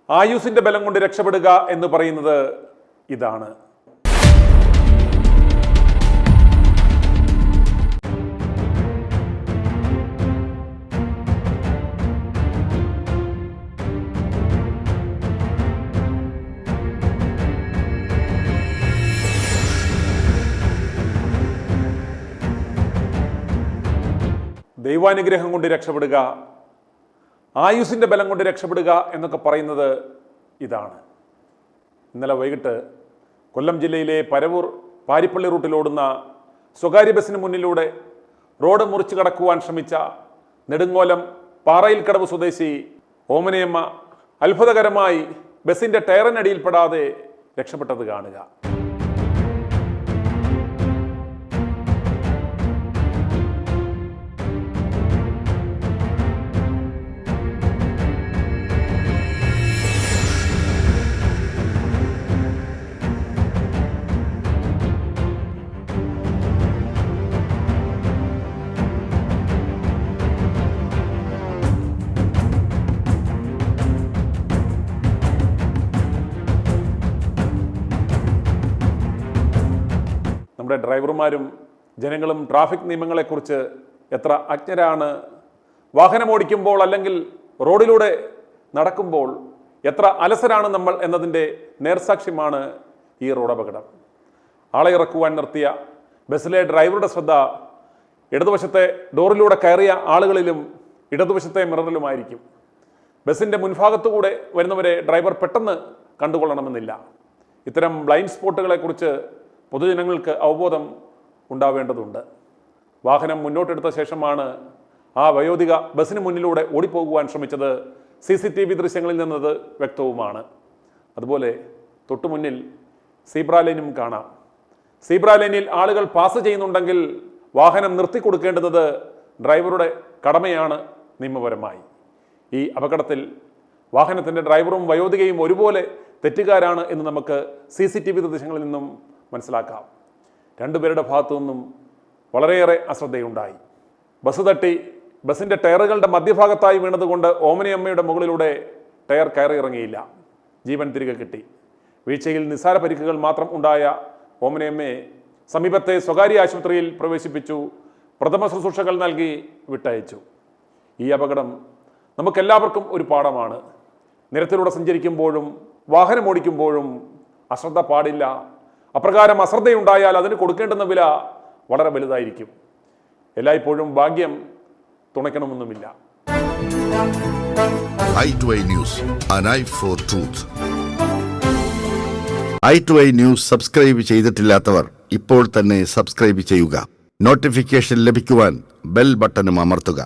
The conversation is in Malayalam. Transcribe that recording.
ആയുസിന്റെ ബലം കൊണ്ട് രക്ഷപ്പെടുക എന്ന് പറയുന്നത് ഇതാണ്. ദൈവാനുഗ്രഹം കൊണ്ട് രക്ഷപ്പെടുക, ആയുസിന്റെ ബലം കൊണ്ട് രക്ഷപ്പെടുക എന്നൊക്കെ പറയുന്നത് ഇതാണ്. ഇന്നലെ വൈകിട്ട് കൊല്ലം ജില്ലയിലെ പരവൂർ പാരിപ്പള്ളി റൂട്ടിലോടുന്ന സ്വകാര്യ ബസ്സിന് മുന്നിലൂടെ റോഡ് മുറിച്ചു കടക്കുവാൻ ശ്രമിച്ച നെടുങ്ങോലം പാറയിൽക്കടവ് സ്വദേശി ഓമനയമ്മ അത്ഭുതകരമായി ബസ്സിന്റെ ടയറിനടിയിൽപ്പെടാതെ രക്ഷപ്പെട്ടത് കാണുക. നമ്മുടെ ഡ്രൈവർമാരും ജനങ്ങളും ട്രാഫിക് നിയമങ്ങളെക്കുറിച്ച് എത്ര അജ്ഞരാണ്. വാഹനമോടിക്കുമ്പോൾ അല്ലെങ്കിൽ റോഡിലൂടെ നടക്കുമ്പോൾ എത്ര അലസരാണ് നമ്മൾ എന്നതിൻ്റെ നേർസാക്ഷ്യമാണ് ഈ റോഡ് അപകടം. ആളെ ഇറക്കുവാൻ നിർത്തിയ ബസ്സിലെ ഡ്രൈവറുടെ ശ്രദ്ധ ഇടതുവശത്തെ ഡോറിലൂടെ കയറിയ ആളുകളിലും ഇടതുവശത്തെ മിററിലുമായിരിക്കും. ബസ്സിൻ്റെ മുൻഭാഗത്തുകൂടെ വരുന്നവരെ ഡ്രൈവർ പെട്ടെന്ന് കണ്ടുകൊള്ളണമെന്നില്ല. ഇത്തരം ബ്ലൈൻഡ് സ്പോട്ടുകളെക്കുറിച്ച് പൊതുജനങ്ങൾക്ക് അവബോധം ഉണ്ടാവേണ്ടതുണ്ട്. വാഹനം മുന്നോട്ടെടുത്ത ശേഷമാണ് ആ വയോധിക ബസ്സിന് മുന്നിലൂടെ ഓടിപ്പോകുവാൻ ശ്രമിച്ചത്. CCTV ദൃശ്യങ്ങളിൽ നിന്നത് വ്യക്തവുമാണ്. അതുപോലെ തൊട്ടുമുന്നിൽ സീബ്ര ലൈനും കാണാം. സീബ്ര ലൈനിൽ ആളുകൾ പാസ് ചെയ്യുന്നുണ്ടെങ്കിൽ വാഹനം നിർത്തിക്കൊടുക്കേണ്ടുന്നത് ഡ്രൈവറുടെ കടമയാണ് നിയമപരമായി. ഈ അപകടത്തിൽ വാഹനത്തിൻ്റെ ഡ്രൈവറും വയോധികയും ഒരുപോലെ തെറ്റുകാരാണ് എന്ന് നമുക്ക് CCTV ദൃശ്യങ്ങളിൽ നിന്നും മനസ്സിലാക്കാം. രണ്ടുപേരുടെ ഭാഗത്തു നിന്നും വളരെയേറെ അശ്രദ്ധയുണ്ടായി. ബസ് തട്ടി ബസ്സിൻ്റെ ടയറുകളുടെ മധ്യഭാഗത്തായി വീണതുകൊണ്ട് ഓമനയമ്മയുടെ മുകളിലൂടെ ടയർ കയറി ഇറങ്ങിയില്ല. ജീവൻ തിരികെ കിട്ടി. വീഴ്ചയിൽ നിസ്സാര പരിക്കുകൾ മാത്രം ഉണ്ടായ ഓമനയമ്മയെ സമീപത്തെ സ്വകാര്യ ആശുപത്രിയിൽ പ്രവേശിപ്പിച്ചു. പ്രഥമ ശുശ്രൂഷകൾ നൽകി വിട്ടയച്ചു. ഈ അപകടം നമുക്കെല്ലാവർക്കും ഒരു പാഠമാണ്. നിരത്തിലൂടെ സഞ്ചരിക്കുമ്പോഴും വാഹനമോടിക്കുമ്പോഴും അശ്രദ്ധ പാടില്ല. അപ്രകാരം അശ്രദ്ധയുണ്ടായാൽ അതിന് കൊടുക്കേണ്ടുന്ന വില വളരെ വലുതായിരിക്കും. എല്ലായ്പ്പോഴും ഭാഗ്യം തുണയ്ക്കണമെന്നുമില്ല. i2i News, an eye for truth. i2i News subscribe ചെയ്തിട്ടില്ലാത്തവർ ഇപ്പോൾ തന്നെ സബ്സ്ക്രൈബ് ചെയ്യുക. നോട്ടിഫിക്കേഷൻ ലഭിക്കുവാൻ ബെൽ ബട്ടണും അമർത്തുക.